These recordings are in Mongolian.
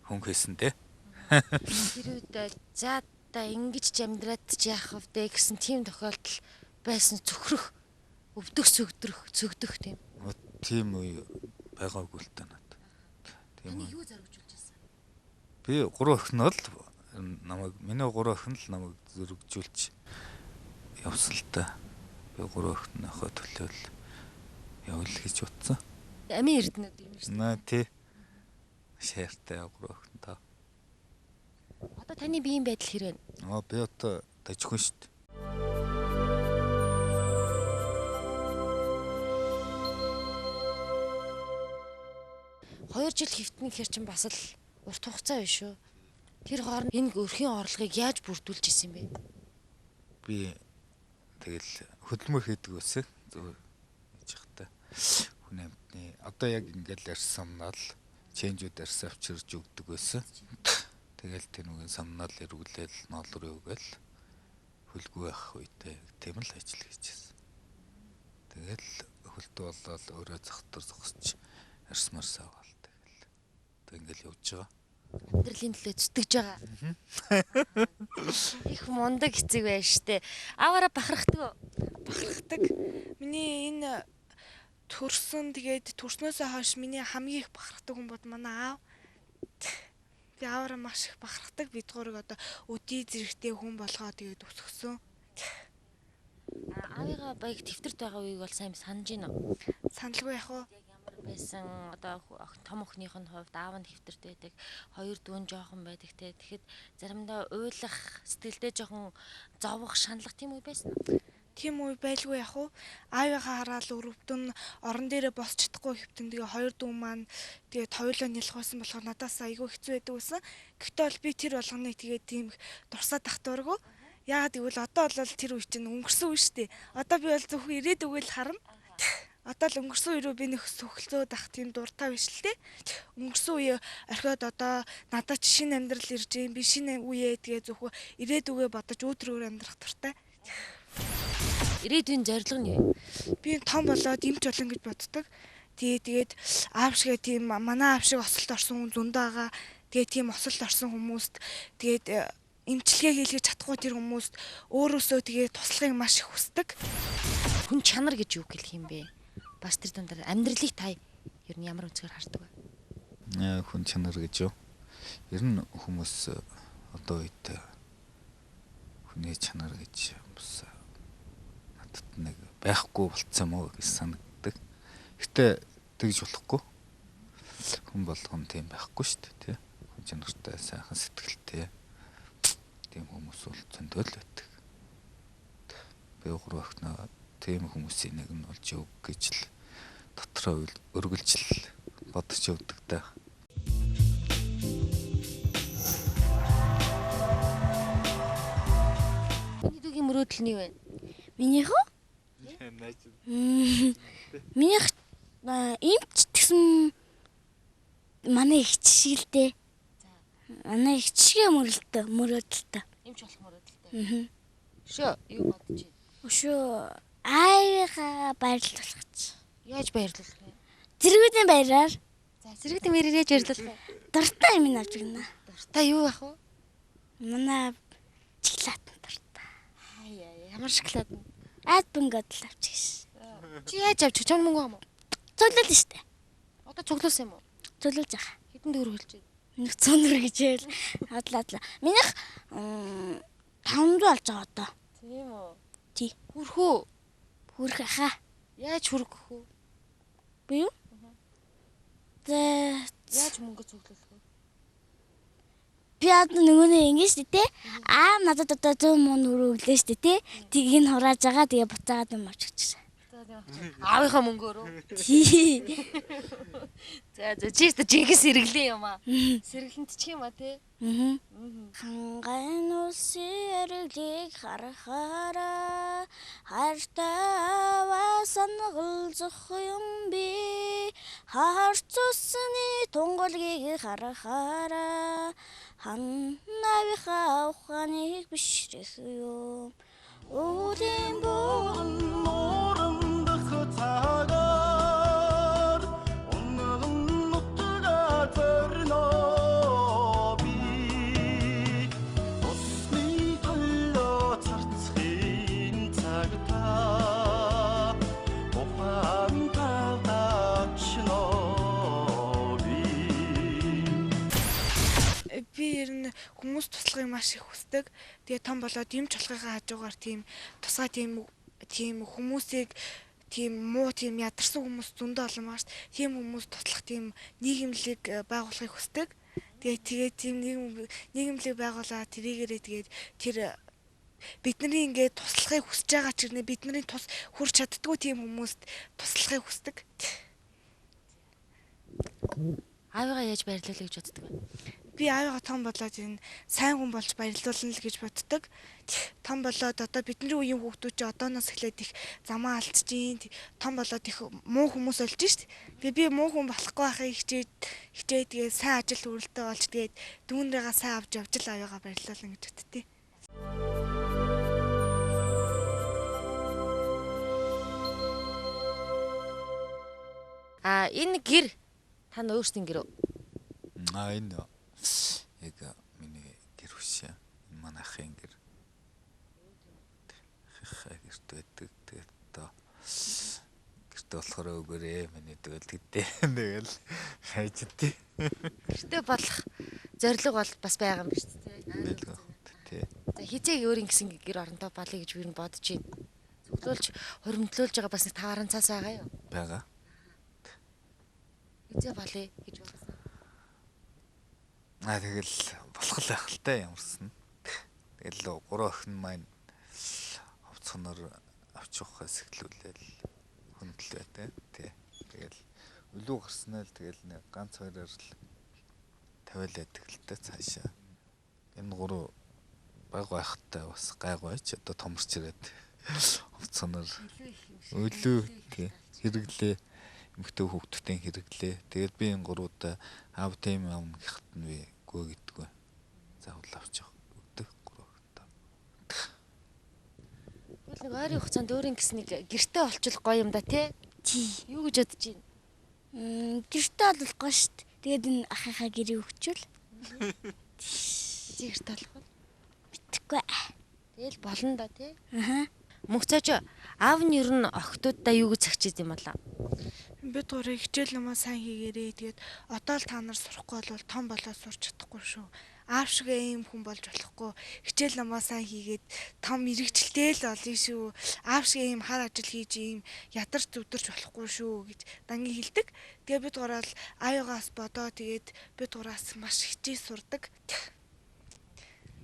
хүн хийсэнтэй. Тэр үед за та ингэж ч амьдраад ч яах вэ гэсэн тийм тохиолдол байсан цөхрөх, өвдөх, цөгдөх тийм. Тийм үе байгаагүй л та надад. Тийм Таны үү. юу зоригжуулж байсан? Би 3 охин л миний 3 охин л намайг зөргижүүлж явсан л та. Би 3 охиныхоо төлөөл явал гэж утсан. Амийн эрдэнэд юм шүү дээ. Наа тий. Шаяртай 3 охинтой. Одоо таны биеийн байдал хэрэг вэ? Би одоо дажгүй шүү дээ. Хоёр жил хэвтнэ гэхэр чинь бас л урт хугацаа биш үү? Тэр хооронд энэ өрхийн орлогыг яаж бүрдүүлж исэн бэ? Би тэгэл хөдөлмөр хийдэг байсан. Зөв хийж хата. Хүн амьтны одоо яг ингээл арьсамнал ченжүүд арьс авчирж өгдөг байсан. Тэгэл тэрнүүгийн самнал эргүүлээл ноолроо өгөөл хөлгүй байх үедээ тийм л ажил хийжсэн. Тэгэл хөлтөө болоод өөрөө захтар зогсож арьс марс аваад тэгэл одоо ингээл явж байгаа. Амьдралын төлөө зүтгэж байгаа. Их мундаг эцэг байж штэ. Аваараа бахархдаг. Бахархдаг. Миний энэ төрснөөсөө хойш миний хамгийн их бахархдаг хүн бод манай аав. Би аавараа маш их бахархдаг. Бид гурыг одоо өдий зэрэгтэй хүн болгоо тэгээд өсгсөн. Аавыгаа баяг тэмдэрт байгаа үеийг бол сайн санаж байна уу? Саналгүй яах вэ? Ямар байсан одоо том охиных нь хувьд аав нь хэвтэрт байдаг, хоёр дүүн жоохон байдаг те. Тэгэхэд заримдаа уйлах, сэтгэлдээ жоохон зовох, шаналх тийм үе байсан уу? Тийм үе байлгүй яах вэ? Аавыгаа хараад өрөвдөн орон дээрээ босч чадахгүй хэвтэн тэгээ хоёр дүү маань тэгээд хоёулаа нялхсан болохоор надаас айгүй хэцүү байдаг байсан. Гэхдээ бол би тэр болгоныг тэгээд тийм дурсаад тахтуургүй. Яагаад гэвэл одоо бол тэр үе чинь өнгөрсөн үе шүү дээ. Одоо би бол зөвхөн ирээд өгөөл харна. Одоо л өнгөрсөн үе рүү би нэг сөхөлцөөд ах тийм дуртай биш л дээ. Өнгөрсөн үе орхиод одоо надад шинэ амьдрал ирж юм. Би шинэ үеэ тэгээ зөвхөн ирээд өгөө бодож өөдрөөр амьдрах дуртай. Ирээдүйн зорилго нь юу? Би том болоод эмч болно гэж боддог. Тэгээд аав шиг тийм манай аав шиг осолд орсон хүн зөндөө байгаа. Тэгээд тийм осолд орсон хүмүүст тэгээд эмчилгээ хийлгэж чадахгүй тэр хүмүүст өөрөөсөө тэгээд туслахыг маш их хүсдэг. Хүн чанар гэж юу хэлэх юм бэ? Бас тэр дундаар амьдралыг та ер нь ямар үзгээр хардаг вэ? Хүн чанар гэж юу? Ер нь хүмүүс одоо үед хүний чанар гэж бас надад нэг байхгүй болцсон мó гэж санагддаг. Гэтэ тэгж болохгүй. Хүн болгон тийм байхгүй шүү дээ, тий. Хүн чанартай, сайхан сэтгэлтэй тийм хүмүүс бол зөндөө л байдаг. Би 3 охиноо тийм хүмүүсийн нэг нь болж өг гэж л дотроо өргөлж л бодож явдаг даа. Миний дүүгийн мөрөөдөл нь юу вэ? Минийх үү? Минийх эмч гэсэн манай их шиг л дээ. Манай их шиг мөрөөдөлтэй. Эмч болох мөрөөдөлтэй. Шөө юу бодож байна? Өшөө аавыгаа баярлуулах гэж. Яаж баярлуулах вэ? Зэрэгүүдийн баяраар За зэрэгтэй мэрээр яаж баярлуулах вэ? дуртай юм авч гинэ. Та юу ах вэ? Манай шоколад дуртай. Ямар шоколад? Ад бөнгөд л авч гэж. Чи яаж авчих? Чам мөнгө юм уу? Цуглал штэ. Одоо цуглуулсан юм уу? Цуглуулж байгаа. Хэдэн төгрөг хэлж байна? 100 төгрөг гэж байл. Адлаа. Минийх 500 болж байгаа одоо. Тийм үү? Тий. Хүрхүү. Хүрх хаа. Яаж хүргэх вэ? Би юу? Яаж мөнгө цуглуулах вэ? Би одоо нөгөөний ингэж тий. Надад одоо 100 мөн өрөглөө штэ тий. Тийг нь хурааж байгаа тэгээ буцаагаад юм авч гэж. Аавынхаа мөнгөөр үү? Тий. За чи ч жинхэнэ сэргэлэн юм аа. Сэргэлэнт чи юм аа тий. Хангайн улсын эргэлийг харахаараа хартаа санагл зөх юм би харц усны тунгалгийг харахаараа ханавихаа ухааныг бишрэх юм үүдэн буу цагаар . . 。 . . . . . . . . . . . . 。 . 。 . 。 。 。 . 。 。 。 . 。 。 。 。 。 . 。 。 。 。 。 . 。 。 . 。 。 . 。 。 . 。 。 。 。 。 。 ู би ер нь хүмүүс туслахыг маш их хүсдэг. Тэгээ том болоод юмч болохын хажуугаар тийм тусгай тийм хүмүүсийг тийм муу тийм ядарсан хүмүүс зөндөө олон маш тийм хүмүүс туслах тийм нийгэмлэг байгуулахыг хүсдэг. Тэгээд тийм нийгэмлэг байгуулаад тэрийгээрээ тэгээд тэр бидний ингээд туслахыг хүсэж байгаа ч гэнэ бидний тус хүрч чаддгүй тийм хүмүүст туслахыг хүсдэг. Аавыгаа яаж баярлуулъя гэж боддог вэ? Би аавыгаа том болоод энэ сайн хүн болж баярлуулна л гэж боддог. Том болоод одоо бидний үеийн хүүхдүүд ч одооноос эхлээд их замаа алдчихин. Том болоод их муу хүмүүс болж шít. Тэгээ би муу хүн болохгүй байхыг хичээд тэгээ сайн ажил хүрэлтээ олж тэгээд дүүнрээгээ сайн авч явж л аавыгаа баярлуулна гэж боддتي. Энэ гэр тань өөрсдийн гэр үү? Энэ яг миний гэр хүч. Энэ манай ахын гэр. Гэрт байдаг. Тэгээд одоо гэрт болохоор өгөөрэй миний дөлдөгдөө. Тэгэл хайждээ. Гэртээ болох зориг бол бас байгаа юм биш үү? Тий. За хизээ өөрийн гэсэн гэр оронтой болъё гэж би бодож байна. Зөвлөлж хуримтлуулж байгаа бас нэг тавааран цаас байгаа юу? Бага. Хизээ болъё гэж бодсон. Тэгэл болох л байх л та ямарсан. Тэгэл 3 охин маань овцгоноор авч явахаас эхлүүлээл хүндэл байдаг. Тий. Тэгэл өлөө гарснаа л тэгэл нэг ганц хоёроор л тавиалаад тэгэлтэй цаашаа. Энэ 3 баг байхтай бас гайгүйч одоо томорч ирээд овцгоноор өлөө тий хэрэглээ. Эмэгтэй хүүхдүүдийн хэрэглээ. Тэгээд би энэ 3удаа аав тийм юм гэхт нь би гөө гэдэггүй. Заавал авч явах өгдөг 3 удаа. Тэгвэл нэг ойрын хугацаанд өөрийн гэсэн нэг гэртээ олчих гоё юм да тий. Юу гэж бодож байна? Гэртээ олохгүй шүү дээ. Тэгээд энэ ахыхаа гэрээ өгчүүл. Гэртээ олох уу? Мэдхгүй. Тэгэл болно да тий. Мөнхцөөж Аав нь ер нь охтуудаа юу гэж цагчиж юм болоо? Бид гурыг хичээл намаа сайн хийгээрэй. Тэгээд одоо л та нар сурахгүй бол том болоод сурч чадахгүй шүү. Аав шиг ийм хүн болж болохгүй. Хичээл намаа сайн хийгээд том мэрэгчлээ л олё шүү. Аав шиг ийм хар ажил хийж ийм ядарч зүдэрч болохгүй шүү гэж дангийн хэлдэг. Тэгээд бид гурал аавыгаас бодоо тэгээд бид гураас маш хичээл сурдаг.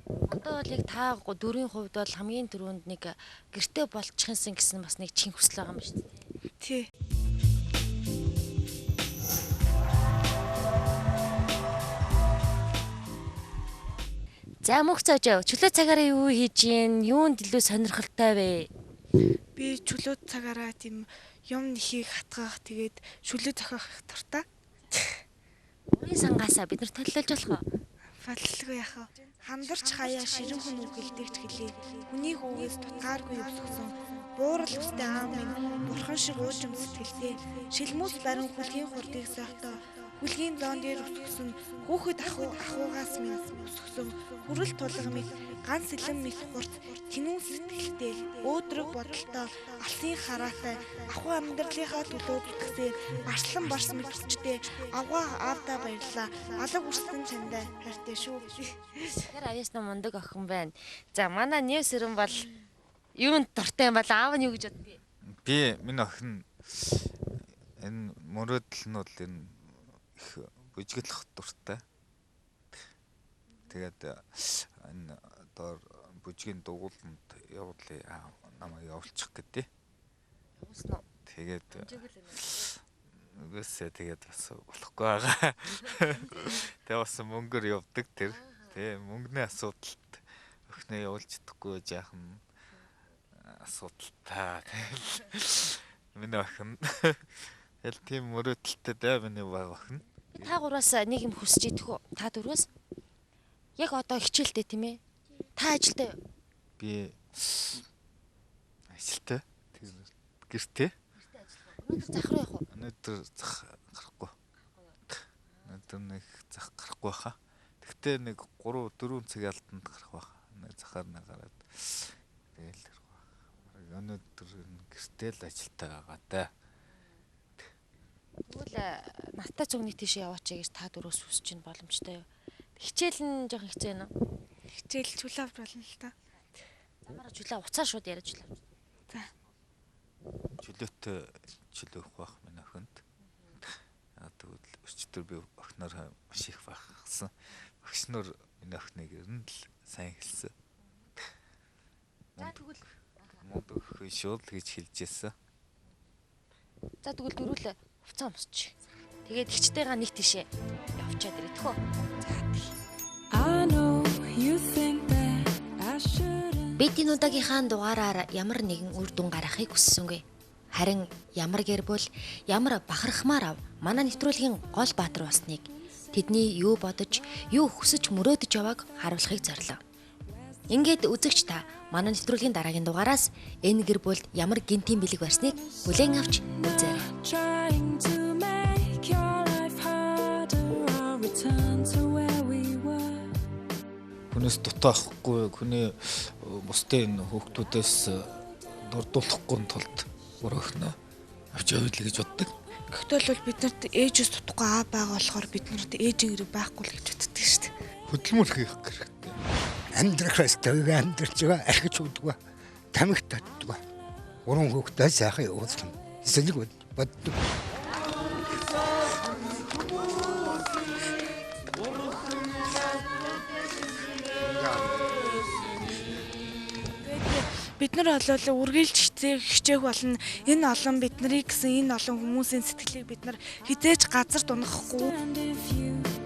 Одоо бол яг та дөрвийн хувьд бол хамгийн түрүүнд нэг гэртээ болчихсон гэсэн бас нэг чин хүсэл байгаа юм шүү дээ. Тий. За мөнхцөөж чөлөө цагаараа юу хийж гин? Юунд илүү сонирхолтой вэ? Би чөлөө цагаараа тийм юм нэхийг хатгах тэгээд шүлээ зохиох дуртай. Өөрийн сангаасаа бид нар төлөөлж болох уу? Фаллгүй яхаа. Хандарч хаяа ширэн хүн үгэлдэгч хэлээ. Хүний хүүгээс тутгааргүй өвсгсөн. Буурал үстэй аав минь бурхан шиг уужим сэтгэлтэй. Шилмүс барин хүлгийн хурдыг сойхтоо. Хүлгийн зоон дээр өсгсөн. Хүүхэд ахуугаас минь өсгсөн. Хүрэл тулга минь ганц илэн мэт хурд. Тинүүн сэтгэлтэй. Өөдрөг бодолтой. Алсын хараатай. Ахуй амьдралынхаа төлөө зүтгэсээр арслан барс мэдчтэй. Авгаа аавдаа баярлаа. Алаг үрсэн чандаа хайртай шүү. Тэгэхээр аяасна мундаг охин байна. За манай Нэвс өрөн бол юунд дуртай юм бол аав нь юу гэж боддгийг? Би миний охин энэ мөрөөдөл нь бол энэ их бүжиглэх дуртай. Тэгээд энэ доор бүжгийн дугууланд явуулъя намайг явуулчих гэдэг. Явуулсан уу? Тэгээд үгүйсээ тэгээд бас болохгүй байгаа. Тэгээд бас мөнгөөр явдаг тэр. Тэгээ мөнгөний асуудалт өхнөө явуулж чадахгүй жаахан асуудалтай. Миний охин эл тийм мөрөөдөлтэй даа миний баг охин. Та гураас нэг юм хүсэж идэх үү? Та дөрвөөс? Яг одоо хичээлтэй тийм ээ. Та ажилтаа юу? Би ажилтаа. Гэртээ. Өнөөдөр зах руу явах уу? Өнөөдөр зах гарахгүй. Өнөөдөр нэг зах гарахгүй хаа. Тэгтээ нэг 3-4 цаг алтанд гарах байх. Нэг захаар нэг гараад тэгэл гарах байх. Өнөөдөр гэртээ л ажилтаа байгаа даа. Тэгвэл надтай цугны тийш яваач гэж та дөрөөс хүсэж чинь боломжтой юу? Хичээл нь жоохон хэцүү байна уу? Хичээл чулаавд болно л та. Замаараа чулаа уцаар шууд яриад чулаа. За. Чөлөөтэй чөлөөх байх минь охинд. Тэгвэл өчтөр би охиноор маш их багсан. Багш нар миний охиныг ер нь л сайн хэлсэн. За тэгвэл Мод өхөө шууд гэж хэлжээсэн. за тэгвэл дөрүл хувцас өмсч. Тэгээд хичтэйгаа нэг тишээ явчаад ирэх хөө. I know you think that I shouldn't. Бид энэ удаагийнхаа дугаараар ямар нэгэн үр дүн гаргахыг хүссэнгүй. Харин ямар гэр бүл, ямар бахархмаар манай нэвтрүүлгийн гол баатар болсныг тэдний юу бодож, юу хүсэж мөрөөдөж явааг харуулахыг зорилоо. Ингээд үзэгч та манай нэвтрүүлгийн дараагийн дугаараас энэ гэр бүлд ямар гинтийн бэлэг барьсныг бүлээн авч үзээрэй. Trying to make your life harder. I'll return to where we were. Хүнээс дутаахгүй, хүний бусдын хүүхдүүдээс дурдуулахгүй тулд өрөөхнө авч явъя л гэж боддог. Гэхдээ бол биднэрт ээжээс дутхгүй аа байгаа болохоор биднэрт ээжийн хэрэг байхгүй л гэж боддог шүү дээ. Хөдөлмөр хийх хэрэгтэй. Амьдрахаас төвөг амьдрч байгаа архиж удгаа тамхи татдгаа уран хүүхдээ сайхан явуулсан эсэлэг боддог. Бид нар бол үргэлж хичээх болно. Энэ олон биднийг гэсэн энэ олон хүмүүсийн сэтгэлийг бид нар хизээж газар дунгахгүй. And if you